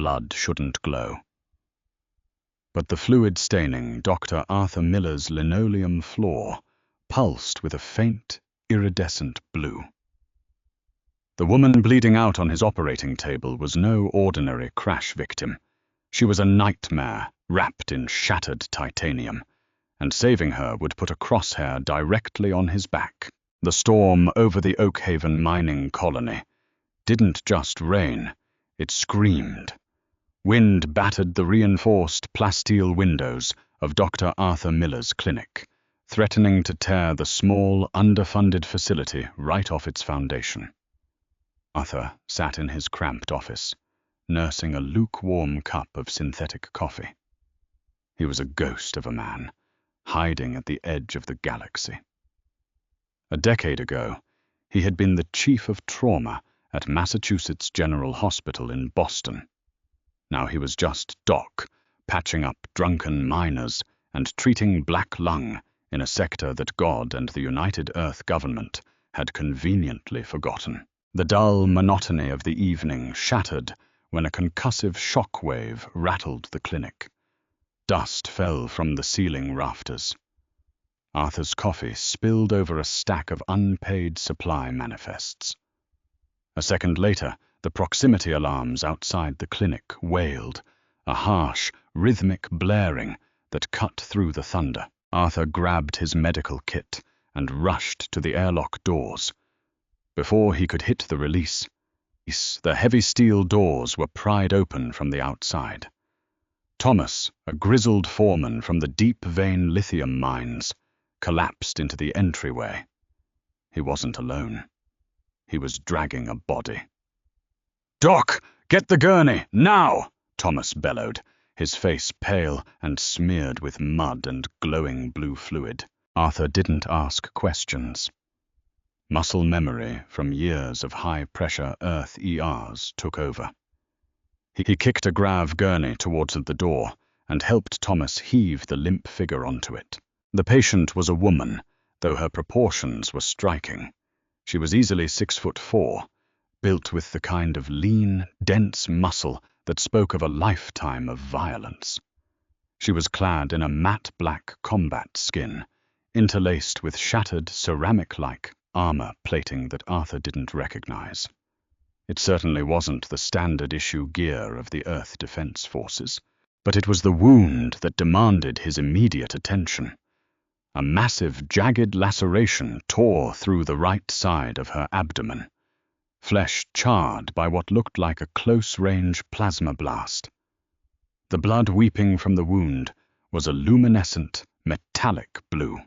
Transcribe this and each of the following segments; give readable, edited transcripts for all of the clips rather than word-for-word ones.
blood shouldn't glow. But the fluid staining Dr. Arthur Miller's linoleum floor pulsed with a faint, iridescent blue. The woman bleeding out on his operating table was no ordinary crash victim. She was a nightmare wrapped in shattered titanium, and saving her would put a crosshair directly on his back. The storm over the Oakhaven mining colony didn't just rain, it screamed. Wind battered the reinforced plasteel windows of Dr. Arthur Miller's clinic, threatening to tear the small, underfunded facility right off its foundation. Arthur sat in his cramped office, nursing a lukewarm cup of synthetic coffee. He was a ghost of a man, hiding at the edge of the galaxy. A decade ago, he had been the chief of trauma at Massachusetts General Hospital in Boston. Now he was just Doc, patching up drunken miners and treating black lung in a sector that God and the United Earth government had conveniently forgotten. The dull monotony of the evening shattered when a concussive shock wave rattled the clinic. Dust fell from the ceiling rafters. Arthur's coffee spilled over a stack of unpaid supply manifests. A second later, the proximity alarms outside the clinic wailed, a harsh, rhythmic blaring that cut through the thunder. Arthur grabbed his medical kit and rushed to the airlock doors. Before he could hit the release, the heavy steel doors were pried open from the outside. Thomas, a grizzled foreman from the deep vein lithium mines, collapsed into the entryway. He wasn't alone. He was dragging a body. "Doc, get the gurney, now!" Thomas bellowed, his face pale and smeared with mud and glowing blue fluid. Arthur didn't ask questions. Muscle memory from years of high-pressure Earth ERs took over. He kicked a grav gurney towards the door and helped Thomas heave the limp figure onto it. The patient was a woman, though her proportions were striking. She was easily 6'4", built with the kind of lean, dense muscle that spoke of a lifetime of violence. She was clad in a matte black combat skin, interlaced with shattered ceramic-like armor plating that Arthur didn't recognize. It certainly wasn't the standard-issue gear of the Earth Defense Forces, but it was the wound that demanded his immediate attention. A massive, jagged laceration tore through the right side of her abdomen, flesh charred by what looked like a close-range plasma blast. The blood weeping from the wound was a luminescent, metallic blue.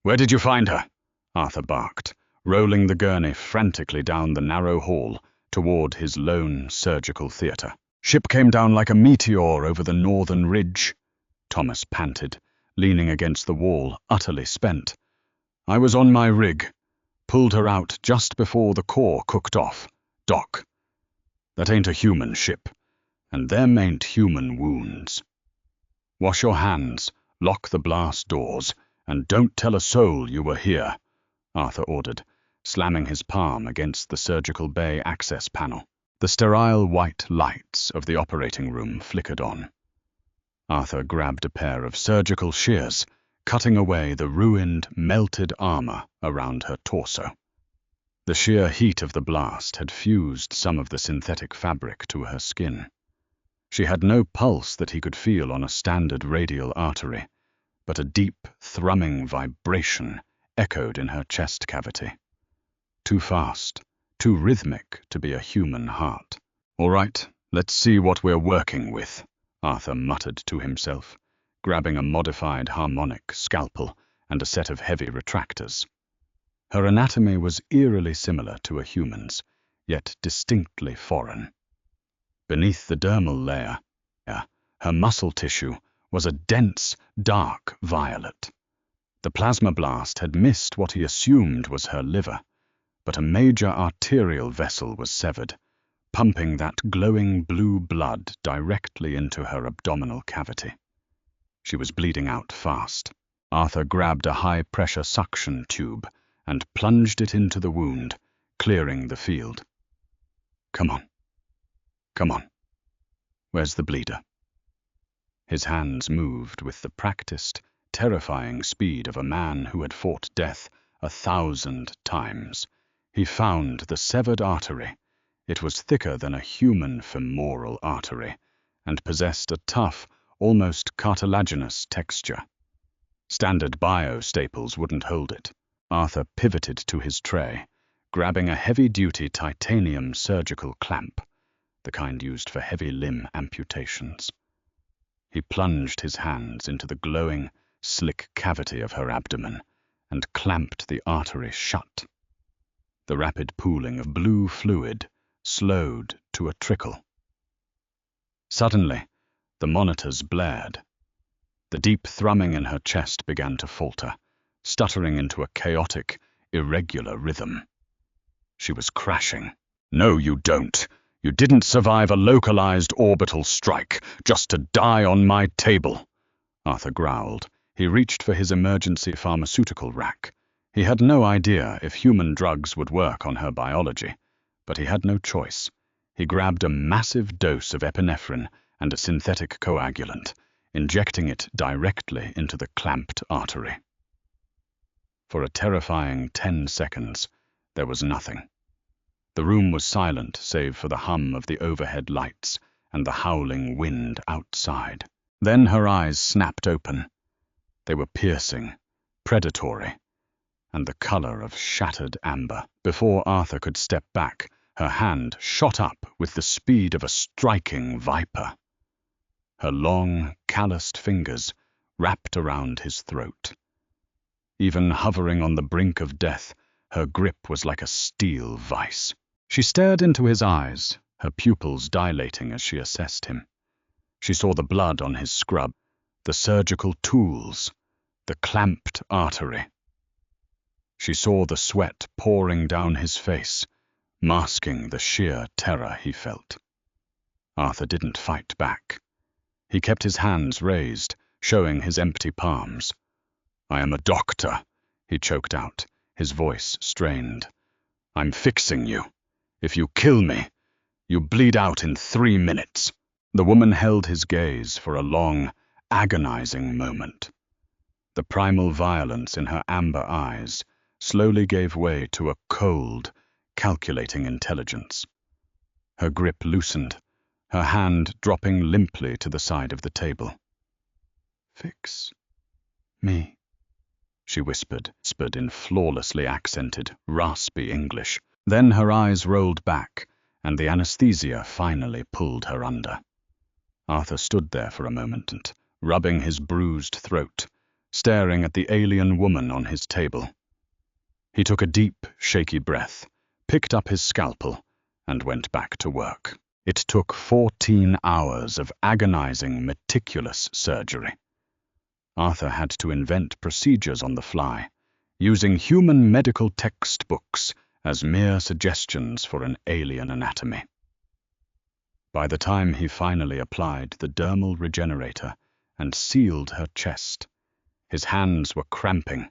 "Where did you find her?" Arthur barked, rolling the gurney frantically down the narrow hall toward his lone surgical theater. "Ship came down like a meteor over the northern ridge," Thomas panted, leaning against the wall, utterly spent. "I was on my rig. Pulled her out just before the core cooked off. Doc, that ain't a human ship, and them ain't human wounds. Wash your hands, lock the blast doors, and don't tell a soul you were here," Arthur ordered, slamming his palm against the surgical bay access panel. The sterile white lights of the operating room flickered on. Arthur grabbed a pair of surgical shears, cutting away the ruined, melted armor around her torso. The sheer heat of the blast had fused some of the synthetic fabric to her skin. She had no pulse that he could feel on a standard radial artery, but a deep, thrumming vibration echoed in her chest cavity. Too fast, too rhythmic to be a human heart. "All right, let's see what we're working with," Arthur muttered to himself, grabbing a modified harmonic scalpel and a set of heavy retractors. Her anatomy was eerily similar to a human's, yet distinctly foreign. Beneath the dermal layer, her muscle tissue was a dense, dark violet. The plasma blast had missed what he assumed was her liver, but a major arterial vessel was severed, pumping that glowing blue blood directly into her abdominal cavity. She was bleeding out fast. Arthur grabbed a high-pressure suction tube and plunged it into the wound, clearing the field. Come on. Where's the bleeder? His hands moved with the practiced, terrifying speed of a man who had fought death 1,000 times. He found the severed artery. It was thicker than a human femoral artery, and possessed a tough, almost cartilaginous texture. Standard bio-staples wouldn't hold it. Arthur pivoted to his tray, grabbing a heavy-duty titanium surgical clamp, the kind used for heavy limb amputations. He plunged his hands into the glowing, slick cavity of her abdomen and clamped the artery shut. The rapid pooling of blue fluid slowed to a trickle. Suddenly, the monitors blared. The deep thrumming in her chest began to falter, stuttering into a chaotic, irregular rhythm. She was crashing. "No, you don't. You didn't survive a localized orbital strike just to die on my table," Arthur growled. He reached for his emergency pharmaceutical rack. He had no idea if human drugs would work on her biology, but he had no choice. He grabbed a massive dose of epinephrine and a synthetic coagulant, injecting it directly into the clamped artery. For a terrifying 10 seconds, there was nothing. The room was silent save for the hum of the overhead lights and the howling wind outside. Then her eyes snapped open. They were piercing, predatory, and the color of shattered amber. Before Arthur could step back, her hand shot up with the speed of a striking viper. Her long, calloused fingers wrapped around his throat. Even hovering on the brink of death, her grip was like a steel vice. She stared into his eyes, her pupils dilating as she assessed him. She saw the blood on his scrub, the surgical tools, the clamped artery. She saw the sweat pouring down his face, masking the sheer terror he felt. Arthur didn't fight back. He kept his hands raised, showing his empty palms. "I am a doctor," he choked out, his voice strained. "I'm fixing you. If you kill me, you bleed out in 3 minutes." The woman held his gaze for a long, agonizing moment. The primal violence in her amber eyes slowly gave way to a cold, calculating intelligence. Her grip loosened, her hand dropping limply to the side of the table. "Fix me," she whispered in flawlessly accented, raspy English. Then her eyes rolled back, and the anesthesia finally pulled her under. Arthur stood there for a moment, rubbing his bruised throat, staring at the alien woman on his table. He took a deep, shaky breath, picked up his scalpel, and went back to work. It took 14 hours of agonizing, meticulous surgery. Arthur had to invent procedures on the fly, using human medical textbooks as mere suggestions for an alien anatomy. By the time he finally applied the dermal regenerator and sealed her chest, his hands were cramping,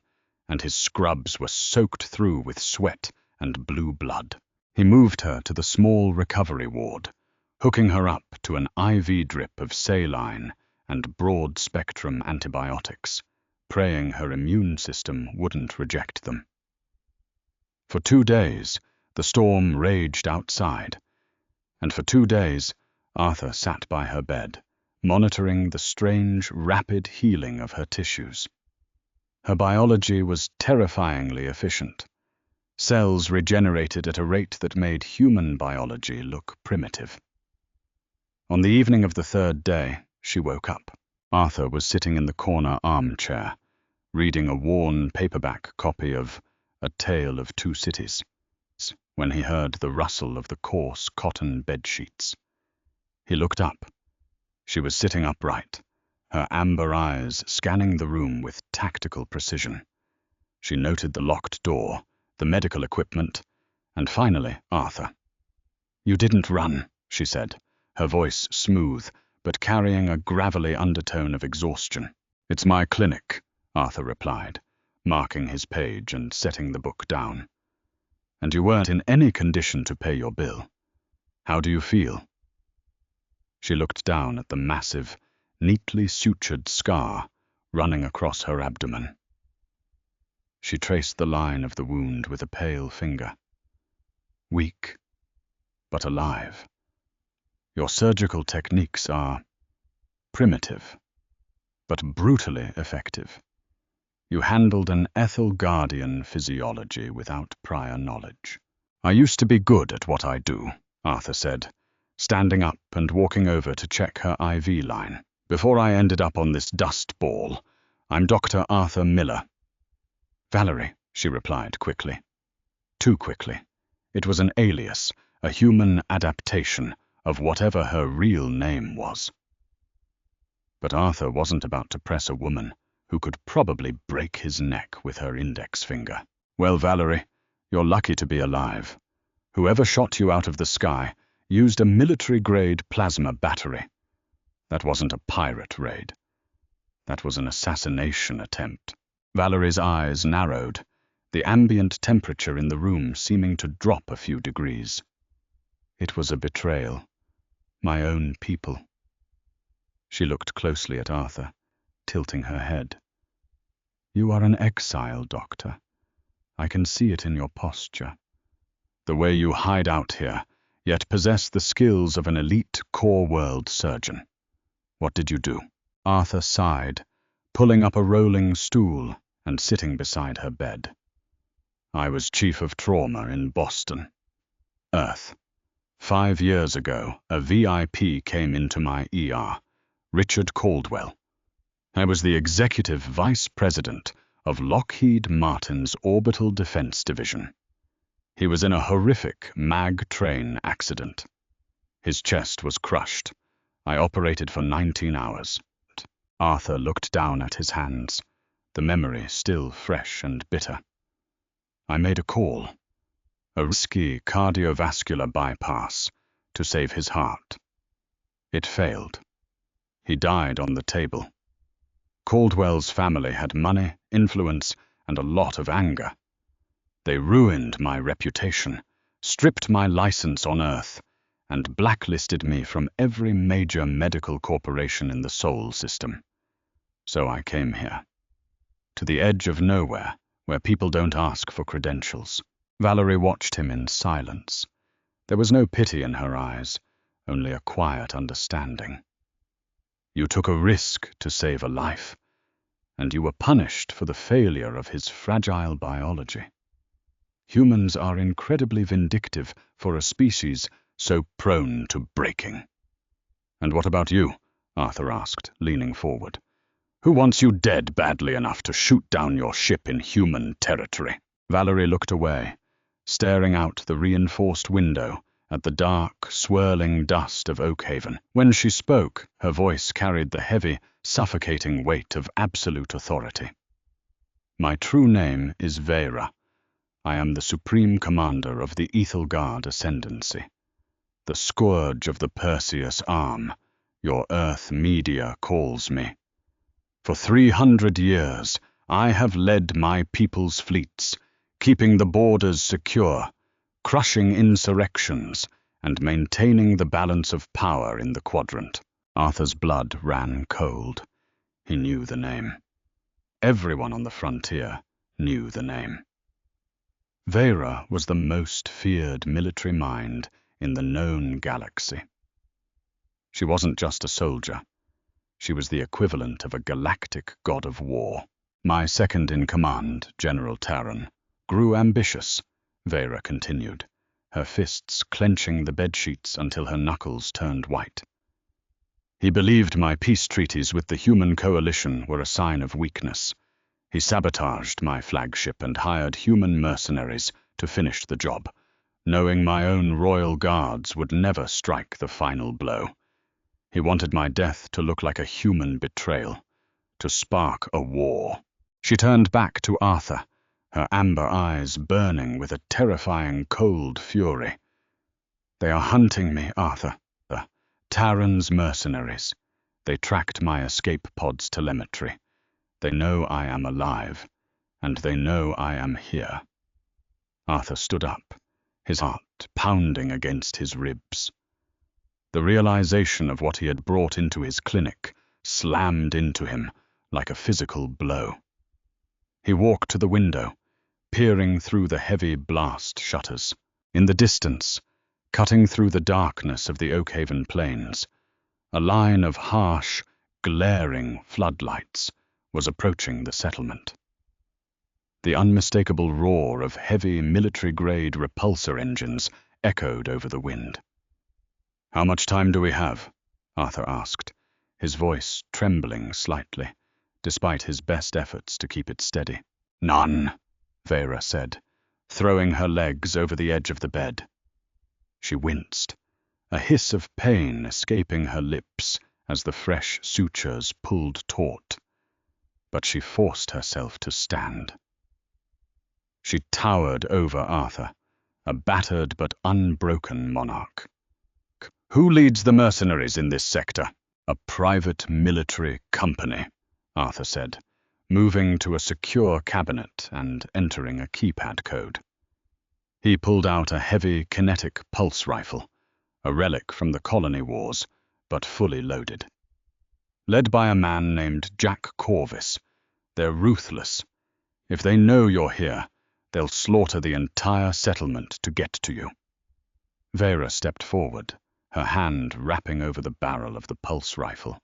and his scrubs were soaked through with sweat and blue blood. He moved her to the small recovery ward, hooking her up to an IV drip of saline and broad-spectrum antibiotics, praying her immune system wouldn't reject them. For 2 days, the storm raged outside, and for 2 days, Arthur sat by her bed, monitoring the strange, rapid healing of her tissues. Her biology was terrifyingly efficient. Cells regenerated at a rate that made human biology look primitive. On the evening of the 3rd day, she woke up. Arthur was sitting in the corner armchair, reading a worn paperback copy of A Tale of Two Cities, when he heard the rustle of the coarse cotton bedsheets. He looked up. She was sitting upright, her amber eyes scanning the room with tactical precision. She noted the locked door, the medical equipment, and finally Arthur. "You didn't run," she said, her voice smooth, but carrying a gravelly undertone of exhaustion. "It's my clinic," Arthur replied, marking his page and setting the book down. "And you weren't in any condition to pay your bill. How do you feel?" She looked down at the massive, neatly sutured scar running across her abdomen. She traced the line of the wound with a pale finger. Weak, but alive. Your surgical techniques are primitive, but brutally effective. You handled an Ethel Guardian physiology without prior knowledge. I used to be good at what I do, Arthur said, standing up and walking over to check her IV line. Before I ended up on this dust ball, I'm Dr. Arthur Miller. Valerie, she replied quickly. Too quickly. It was an alias, a human adaptation of whatever her real name was. But Arthur wasn't about to press a woman who could probably break his neck with her index finger. Well, Valerie, you're lucky to be alive. Whoever shot you out of the sky used a military-grade plasma battery. That wasn't a pirate raid. That was an assassination attempt. Valerie's eyes narrowed, the ambient temperature in the room seeming to drop a few degrees. It was a betrayal. My own people. She looked closely at Arthur, tilting her head. You are an exile, Doctor. I can see it in your posture. The way you hide out here, yet possess the skills of an elite core-world surgeon. What did you do? Arthur sighed, pulling up a rolling stool and sitting beside her bed. I was chief of trauma in Boston. Earth. 5 years ago, a VIP came into my ER, Richard Caldwell. I was the executive vice president of Lockheed Martin's Orbital Defense Division. He was in a horrific MAG train accident. His chest was crushed. I operated for 19 hours. Arthur looked down at his hands, the memory still fresh and bitter. I made a call, a risky cardiovascular bypass to save his heart. It failed. He died on the table. Caldwell's family had money, influence, and a lot of anger. They ruined my reputation, stripped my license on Earth, and blacklisted me from every major medical corporation in the Sol system. So I came here, to the edge of nowhere, where people don't ask for credentials. Valerie watched him in silence. There was no pity in her eyes, only a quiet understanding. You took a risk to save a life, and you were punished for the failure of his fragile biology. Humans are incredibly vindictive for a species so prone to breaking. And what about you? Arthur asked, leaning forward. Who wants you dead badly enough to shoot down your ship in human territory? Valerie looked away, staring out the reinforced window at the dark, swirling dust of Oakhaven. When she spoke, her voice carried the heavy, suffocating weight of absolute authority. My true name is Vera. I am the Supreme Commander of the Ethelgard Ascendancy. The scourge of the Perseus arm, your Earth media calls me. For 300 years, I have led my people's fleets, keeping the borders secure, crushing insurrections, and maintaining the balance of power in the quadrant. Arthur's blood ran cold. He knew the name. Everyone on the frontier knew the name. Vera was the most feared military mind in the known galaxy. She wasn't just a soldier. She was the equivalent of a galactic god of war. My second-in-command, General Taran, grew ambitious, Vera continued, her fists clenching the bedsheets until her knuckles turned white. He believed my peace treaties with the human coalition were a sign of weakness. He sabotaged my flagship and hired human mercenaries to finish the job, knowing my own royal guards would never strike the final blow. He wanted my death to look like a human betrayal, to spark a war. She turned back to Arthur, her amber eyes burning with a terrifying cold fury. They are hunting me, Arthur. Taran's mercenaries. They tracked my escape pod's telemetry. They know I am alive, and they know I am here. Arthur stood up, his heart pounding against his ribs. The realization of what he had brought into his clinic slammed into him like a physical blow. He walked to the window, peering through the heavy blast shutters. In the distance, cutting through the darkness of the Oakhaven plains, a line of harsh, glaring floodlights was approaching the settlement. The unmistakable roar of heavy military-grade repulsor engines echoed over the wind. "How much time do we have?" Arthur asked, his voice trembling slightly, despite his best efforts to keep it steady. "None," Vera said, throwing her legs over the edge of the bed. She winced, a hiss of pain escaping her lips as the fresh sutures pulled taut. But she forced herself to stand. She towered over Arthur, a battered but unbroken monarch. "Who leads the mercenaries in this sector?" "A private military company," Arthur said, moving to a secure cabinet and entering a keypad code. He pulled out a heavy kinetic pulse rifle, a relic from the colony wars, but fully loaded. "Led by a man named Jack Corvus. They're ruthless. If they know you're here, they'll slaughter the entire settlement to get to you." Vera stepped forward, her hand rapping over the barrel of the pulse rifle,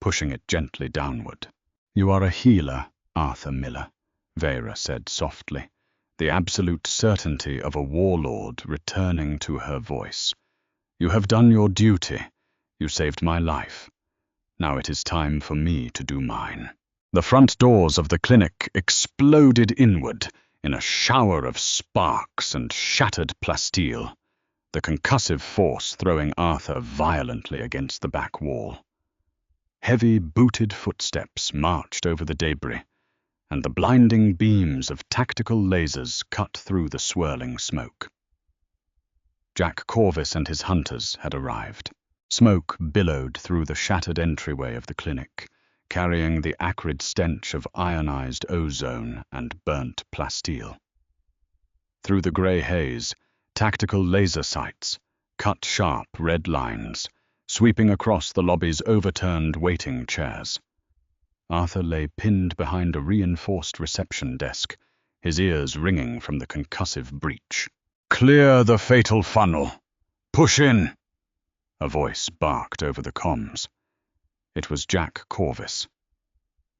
pushing it gently downward. "You are a healer, Arthur Miller," Vera said softly, the absolute certainty of a warlord returning to her voice. "You have done your duty. You saved my life. Now it is time for me to do mine." The front doors of the clinic exploded inward in a shower of sparks and shattered plasteel, the concussive force throwing Arthur violently against the back wall. Heavy booted footsteps marched over the debris, and the blinding beams of tactical lasers cut through the swirling smoke. Jack Corvus and his hunters had arrived. Smoke billowed through the shattered entryway of the clinic, carrying the acrid stench of ionized ozone and burnt plasteel. Through the grey haze, tactical laser sights cut sharp red lines, sweeping across the lobby's overturned waiting chairs. Arthur lay pinned behind a reinforced reception desk, his ears ringing from the concussive breach. "Clear the fatal funnel! Push in!" A voice barked over the comms. It was Jack Corvus.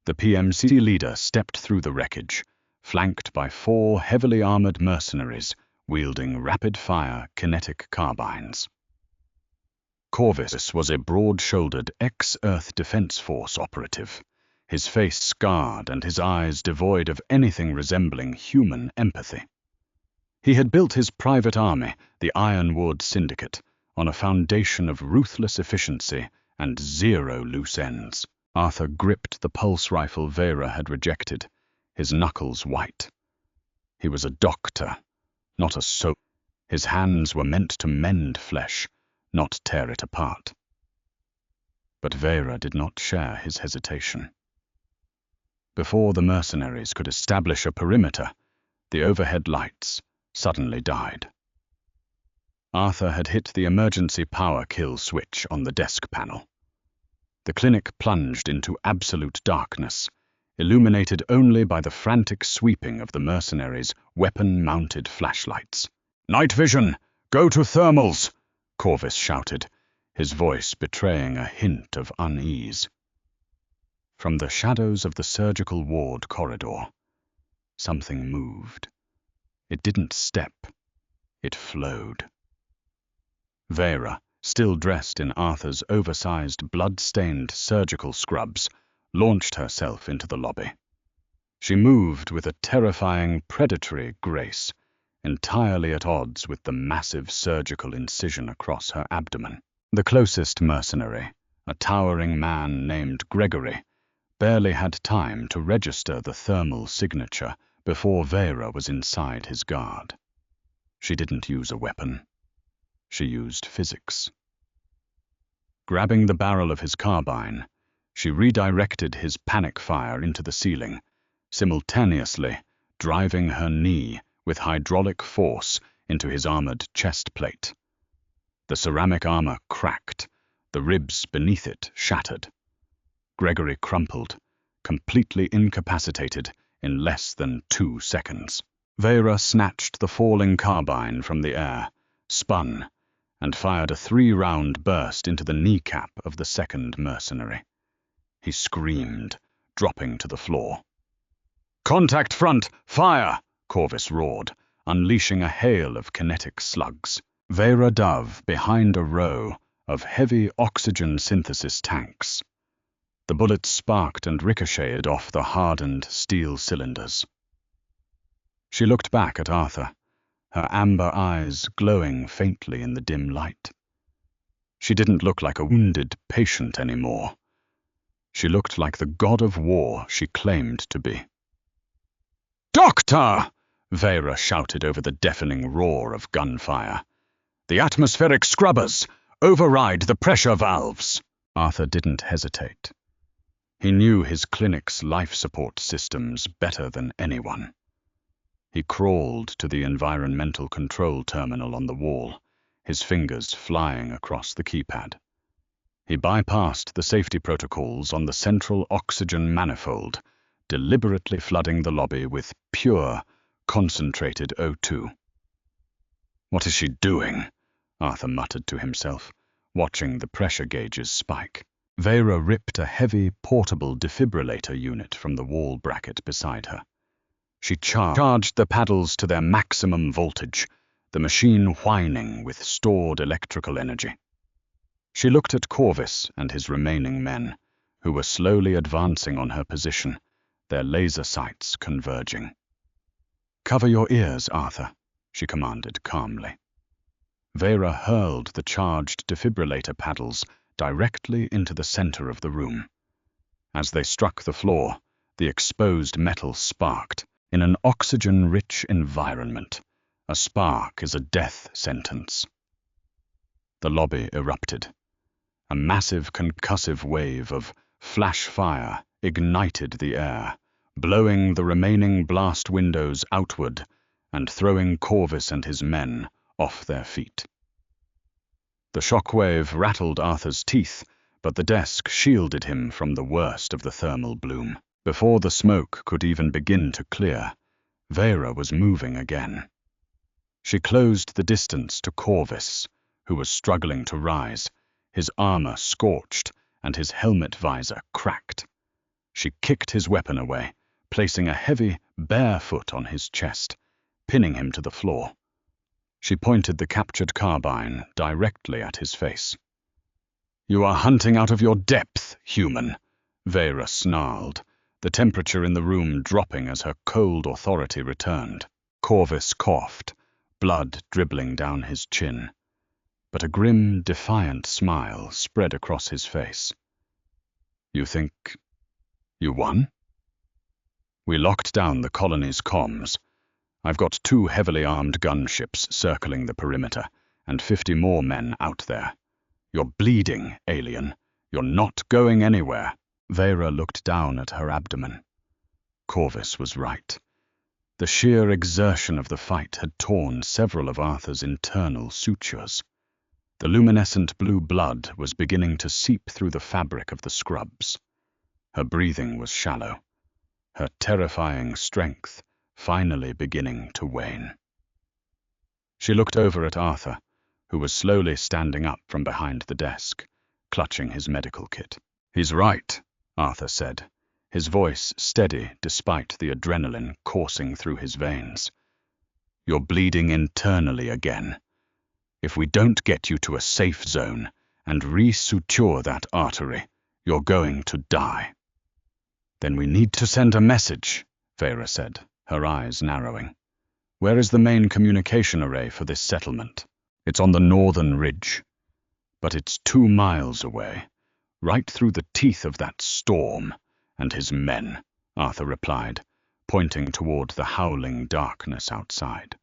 The PMC leader stepped through the wreckage, flanked by 4 heavily armored mercenaries wielding rapid-fire kinetic carbines. Corvus was a broad-shouldered ex-Earth Defense Force operative, his face scarred and his eyes devoid of anything resembling human empathy. He had built his private army, the Ironwood Syndicate, on a foundation of ruthless efficiency and 0 loose ends. Arthur gripped the pulse rifle Vera had rejected, his knuckles white. He was a doctor, not a soldier. His hands were meant to mend flesh, not tear it apart. But Vera did not share his hesitation. Before the mercenaries could establish a perimeter, the overhead lights suddenly died. Arthur had hit the emergency power kill switch on the desk panel. The clinic plunged into absolute darkness, illuminated only by the frantic sweeping of the mercenaries' weapon-mounted flashlights. "Night vision! Go to thermals!" Corvus shouted, his voice betraying a hint of unease. From the shadows of the surgical ward corridor, something moved. It didn't step. It flowed. Vera, still dressed in Arthur's oversized, blood-stained surgical scrubs, launched herself into the lobby. She moved with a terrifying, predatory grace, entirely at odds with the massive surgical incision across her abdomen. The closest mercenary, a towering man named Gregory, barely had time to register the thermal signature before Vera was inside his guard. She didn't use a weapon. She used physics. Grabbing the barrel of his carbine, she redirected his panic fire into the ceiling, simultaneously driving her knee with hydraulic force into his armored chest plate. The ceramic armor cracked, The ribs beneath it shattered. Gregory crumpled, completely incapacitated in less than 2 seconds. Vera snatched the falling carbine from the air, spun, and fired a 3-round burst into the kneecap of the second mercenary. He screamed, dropping to the floor. "Contact front! Fire!" Corvus roared, unleashing a hail of kinetic slugs. Vera dove behind a row of heavy oxygen synthesis tanks. The bullets sparked and ricocheted off the hardened steel cylinders. She looked back at Arthur, her amber eyes glowing faintly in the dim light. She didn't look like a wounded patient anymore. She looked like the god of war she claimed to be. "Doctor!" Vera shouted over the deafening roar of gunfire. "The atmospheric scrubbers! Override the pressure valves!" Arthur didn't hesitate. He knew his clinic's life support systems better than anyone. He crawled to the environmental control terminal on the wall, his fingers flying across the keypad. He bypassed the safety protocols on the central oxygen manifold, deliberately flooding the lobby with pure, concentrated O2. "What is she doing?" Arthur muttered to himself, watching the pressure gauges spike. Vera ripped a heavy, portable defibrillator unit from the wall bracket beside her. She charged the paddles to their maximum voltage, the machine whining with stored electrical energy. She looked at Corvus and his remaining men, who were slowly advancing on her position, their laser sights converging. "Cover your ears, Arthur," she commanded calmly. Vera hurled the charged defibrillator paddles directly into the center of the room. As they struck the floor, the exposed metal sparked. In an oxygen-rich environment, a spark is a death sentence. The lobby erupted. A massive concussive wave of flash fire ignited the air, blowing the remaining blast windows outward and throwing Corvus and his men off their feet. The shockwave rattled Arthur's teeth, but the desk shielded him from the worst of the thermal bloom. Before the smoke could even begin to clear, Vera was moving again. She closed the distance to Corvus, who was struggling to rise, his armor scorched and his helmet visor cracked. She kicked his weapon away, placing a heavy, bare foot on his chest, pinning him to the floor. She pointed the captured carbine directly at his face. "You are hunting out of your depth, human," Vera snarled, the temperature in the room dropping as her cold authority returned. Corvus coughed, blood dribbling down his chin, but a grim, defiant smile spread across his face. "You think you won?" "We locked down the colony's comms. I've got 2 heavily armed gunships circling the perimeter, and 50 more men out there. You're bleeding, alien. You're not going anywhere." Vera looked down at her abdomen. Corvus was right. The sheer exertion of the fight had torn several of Arthur's internal sutures. The luminescent blue blood was beginning to seep through the fabric of the scrubs. Her breathing was shallow, her terrifying strength finally beginning to wane. She looked over at Arthur, who was slowly standing up from behind the desk, clutching his medical kit. "He's right," Arthur said, his voice steady despite the adrenaline coursing through his veins. "You're bleeding internally again. If we don't get you to a safe zone and resuture that artery, you're going to die." "Then we need to send a message," Vera said, her eyes narrowing. "Where is the main communication array for this settlement?" "It's on the northern ridge. But it's 2 miles away, right through the teeth of that storm and his men," Arthur replied, pointing toward the howling darkness outside.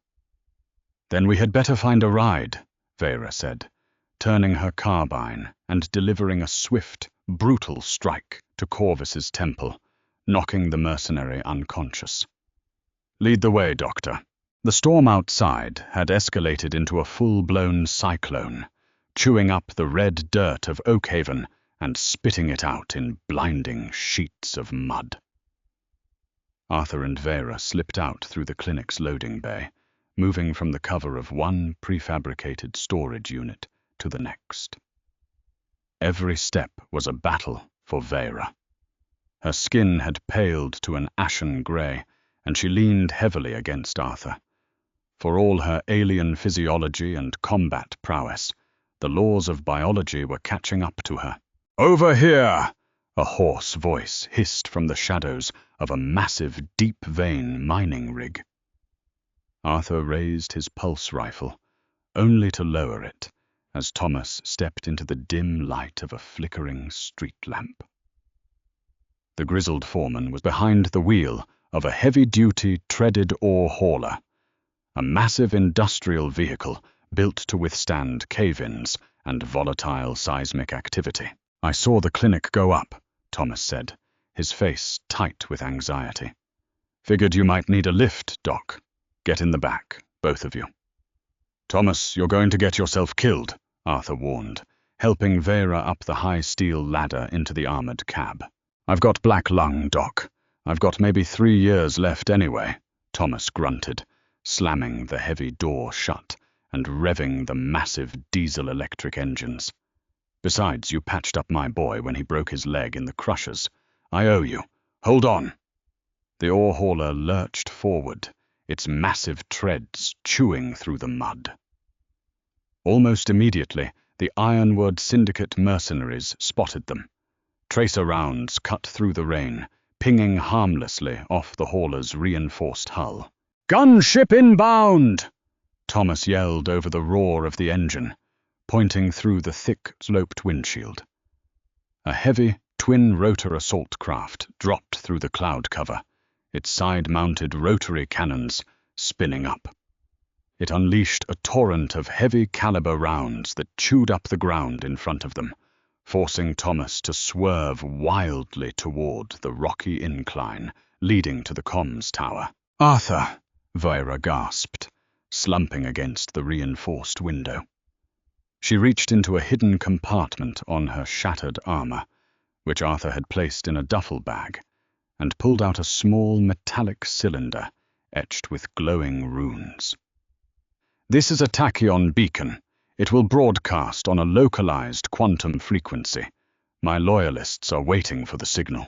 "Then we had better find a ride," Vera said, turning her carbine and delivering a swift, brutal strike to Corvus's temple, knocking the mercenary unconscious. "Lead the way, Doctor." The storm outside had escalated into a full-blown cyclone, chewing up the red dirt of Oakhaven and spitting it out in blinding sheets of mud. Arthur and Vera slipped out through the clinic's loading bay, moving from the cover of one prefabricated storage unit to the next. Every step was a battle for Vera. Her skin had paled to an ashen grey, and she leaned heavily against Arthur. For all her alien physiology and combat prowess, the laws of biology were catching up to her. "Over here!" a hoarse voice hissed from the shadows of a massive deep-vein mining rig. Arthur raised his pulse rifle, only to lower it as Thomas stepped into the dim light of a flickering street lamp. The grizzled foreman was behind the wheel of a heavy-duty treaded ore hauler, a massive industrial vehicle built to withstand cave-ins and volatile seismic activity. "I saw the clinic go up," Thomas said, his face tight with anxiety. "Figured you might need a lift, Doc. Get in the back, both of you." "Thomas, you're going to get yourself killed," Arthur warned, helping Vera up the high steel ladder into the armored cab. "I've got black lung, Doc. I've got maybe 3 years left anyway," Thomas grunted, slamming the heavy door shut and revving the massive diesel-electric engines. "Besides, you patched up my boy when he broke his leg in the crushers. I owe you. Hold on." The ore hauler lurched forward, its massive treads chewing through the mud. Almost immediately, the Ironwood Syndicate mercenaries spotted them. Tracer rounds cut through the rain, pinging harmlessly off the hauler's reinforced hull. "Gunship inbound!" Thomas yelled over the roar of the engine, pointing through the thick, sloped windshield. A heavy, twin-rotor assault craft dropped through the cloud cover, its side-mounted rotary cannons spinning up. It unleashed a torrent of heavy-caliber rounds that chewed up the ground in front of them, forcing Thomas to swerve wildly toward the rocky incline leading to the comms tower. "Arthur!" Vera gasped, slumping against the reinforced window. She reached into a hidden compartment on her shattered armor, which Arthur had placed in a duffel bag, and pulled out a small metallic cylinder etched with glowing runes. "This is a tachyon beacon. It will broadcast on a localized quantum frequency. My loyalists are waiting for the signal."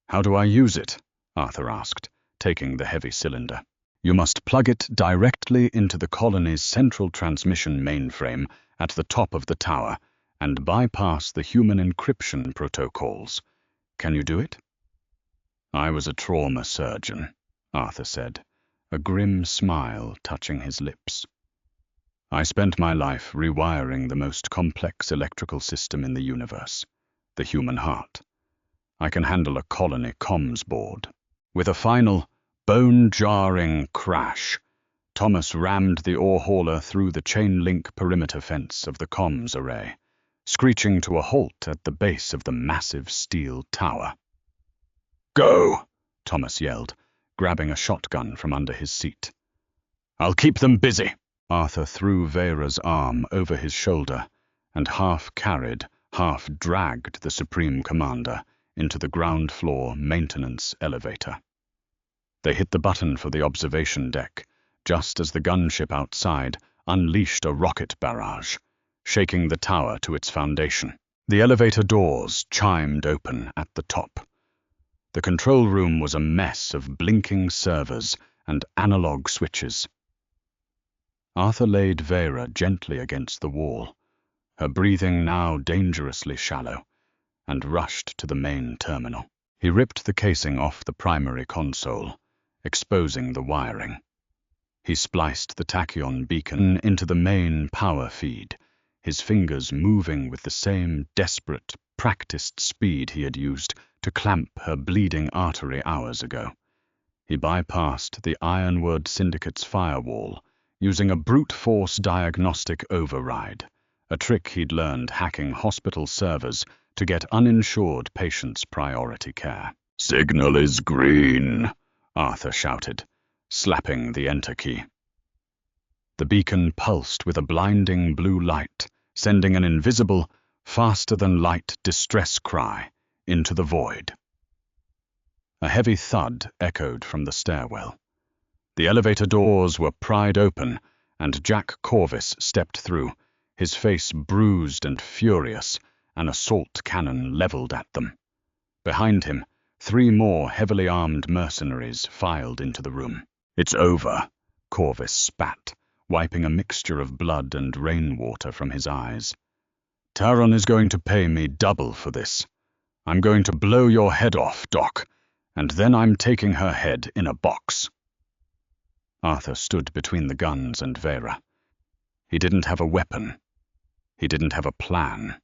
"How do I use it?" Arthur asked, taking the heavy cylinder. "You must plug it directly into the colony's central transmission mainframe at the top of the tower and bypass the human encryption protocols. Can you do it?" "I was a trauma surgeon," Arthur said, a grim smile touching his lips. "I spent my life rewiring the most complex electrical system in the universe, the human heart. I can handle a colony comms board." With a final, bone-jarring crash, Thomas rammed the ore hauler through the chain-link perimeter fence of the comms array, screeching to a halt at the base of the massive steel tower. "Go!" Thomas yelled, grabbing a shotgun from under his seat. "I'll keep them busy." Arthur threw Vera's arm over his shoulder and half-carried, half-dragged the Supreme Commander into the ground-floor maintenance elevator. They hit the button for the observation deck, just as the gunship outside unleashed a rocket barrage, shaking the tower to its foundation. The elevator doors chimed open at the top. The control room was a mess of blinking servers and analog switches. Arthur laid Vera gently against the wall, her breathing now dangerously shallow, and rushed to the main terminal. He ripped the casing off the primary console, exposing the wiring. He spliced the tachyon beacon into the main power feed, his fingers moving with the same desperate, practiced speed he had used to clamp her bleeding artery hours ago. He bypassed the Ironwood Syndicate's firewall, using a brute force diagnostic override, a trick he'd learned hacking hospital servers to get uninsured patients priority care. "Signal is green," Arthur shouted, slapping the enter key. The beacon pulsed with a blinding blue light, sending an invisible, faster-than-light distress cry into the void. A heavy thud echoed from the stairwell. The elevator doors were pried open, and Jack Corvus stepped through, his face bruised and furious, an assault cannon leveled at them. Behind him, 3 more heavily armed mercenaries filed into the room. "It's over," Corvus spat, wiping a mixture of blood and rainwater from his eyes. "Taron is going to pay me double for this. I'm going to blow your head off, Doc, and then I'm taking her head in a box." Arthur stood between the guns and Vera. He didn't have a weapon. He didn't have a plan.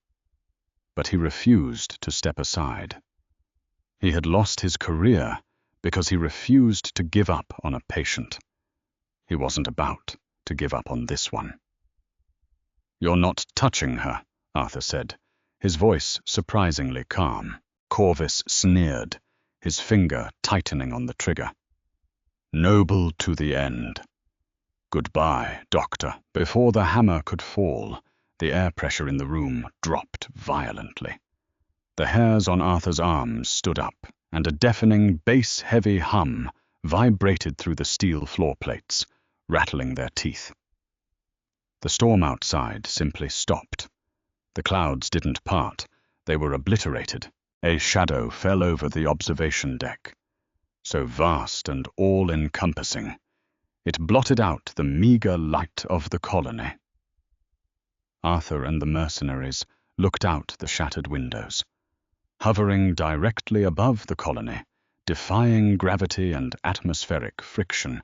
But he refused to step aside. He had lost his career because he refused to give up on a patient. He wasn't about to give up on this one. "You're not touching her," Arthur said, his voice surprisingly calm. Corvus sneered, his finger tightening on the trigger. "Noble to the end. Goodbye, Doctor." Before the hammer could fall, the air pressure in the room dropped violently. The hairs on Arthur's arms stood up, and a deafening, bass-heavy hum vibrated through the steel floor plates, rattling their teeth. The storm outside simply stopped. The clouds didn't part, they were obliterated. A shadow fell over the observation deck, so vast and all-encompassing, it blotted out the meager light of the colony. Arthur and the mercenaries looked out the shattered windows. Hovering directly above the colony, defying gravity and atmospheric friction,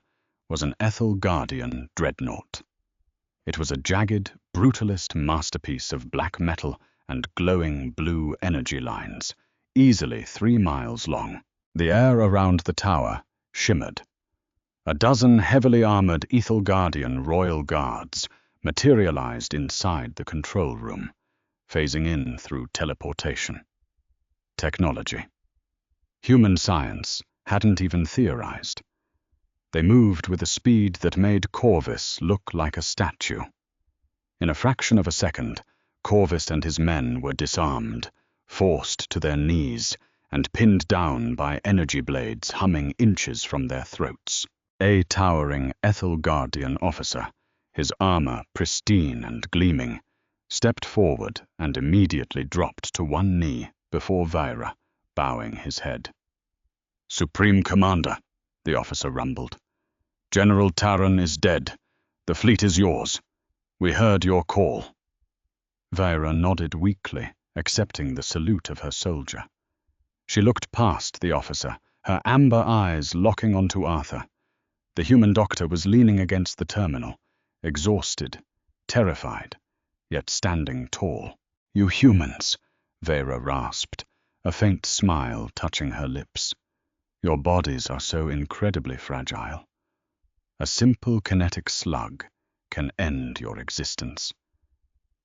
was an Ethel Guardian dreadnought. It was a jagged, brutalist masterpiece of black metal and glowing blue energy lines, easily 3 miles long. The air around the tower shimmered. A dozen heavily armored Ethel Guardian Royal Guards materialized inside the control room, phasing in through teleportation. Technology. Human science hadn't even theorized. They moved with a speed that made Corvus look like a statue. In a fraction of a second, Corvus and his men were disarmed, forced to their knees, and pinned down by energy blades humming inches from their throats. A towering Ethel Guardian officer, his armor pristine and gleaming, stepped forward and immediately dropped to one knee before Vera, bowing his head. "Supreme Commander," the officer rumbled. "General Taron is dead. The fleet is yours. We heard your call." Vera nodded weakly, accepting the salute of her soldier. She looked past the officer, her amber eyes locking onto Arthur. The human doctor was leaning against the terminal, exhausted, terrified, yet standing tall. "You humans," Vera rasped, a faint smile touching her lips. "Your bodies are so incredibly fragile. A simple kinetic slug can end your existence.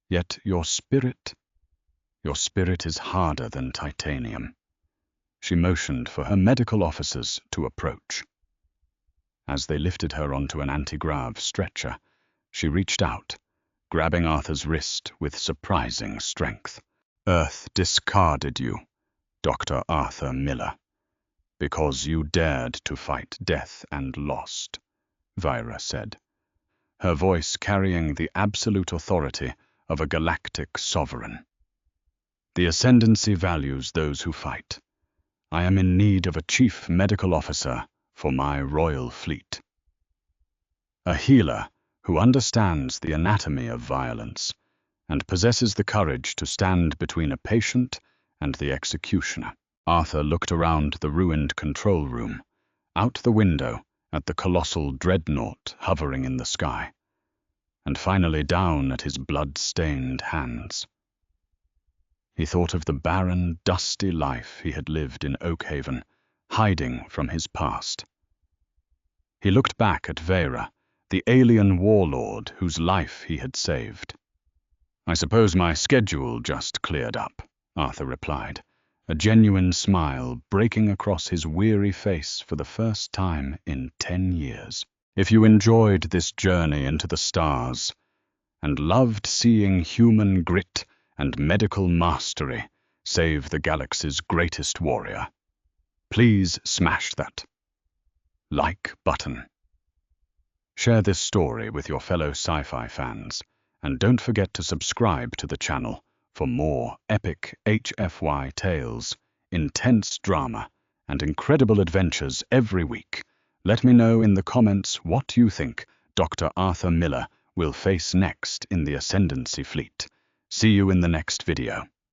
Yet your spirit is harder than titanium." She motioned for her medical officers to approach. As they lifted her onto an anti-grav stretcher, she reached out, grabbing Arthur's wrist with surprising strength. "Earth discarded you, Dr. Arthur Miller, because you dared to fight death and lost," Vera said, her voice carrying the absolute authority of a galactic sovereign. "The Ascendancy values those who fight. I am in need of a chief medical officer for my royal fleet. A healer who understands the anatomy of violence and possesses the courage to stand between a patient and the executioner." Arthur looked around the ruined control room, out the window at the colossal dreadnought hovering in the sky, and finally down at his blood-stained hands. He thought of the barren, dusty life he had lived in Oakhaven, hiding from his past. He looked back at Vera, the alien warlord whose life he had saved. "I suppose my schedule just cleared up," Arthur replied, a genuine smile breaking across his weary face for the first time in 10 years. "If you enjoyed this journey into the stars, and loved seeing human grit and medical mastery save the galaxy's greatest warrior. Please smash that like button. Share this story with your fellow sci-fi fans, and don't forget to subscribe to the channel for more epic HFY tales, intense drama, and incredible adventures every week. Let me know in the comments what you think Dr. Arthur Miller will face next in the Ascendancy Fleet. See you in the next video.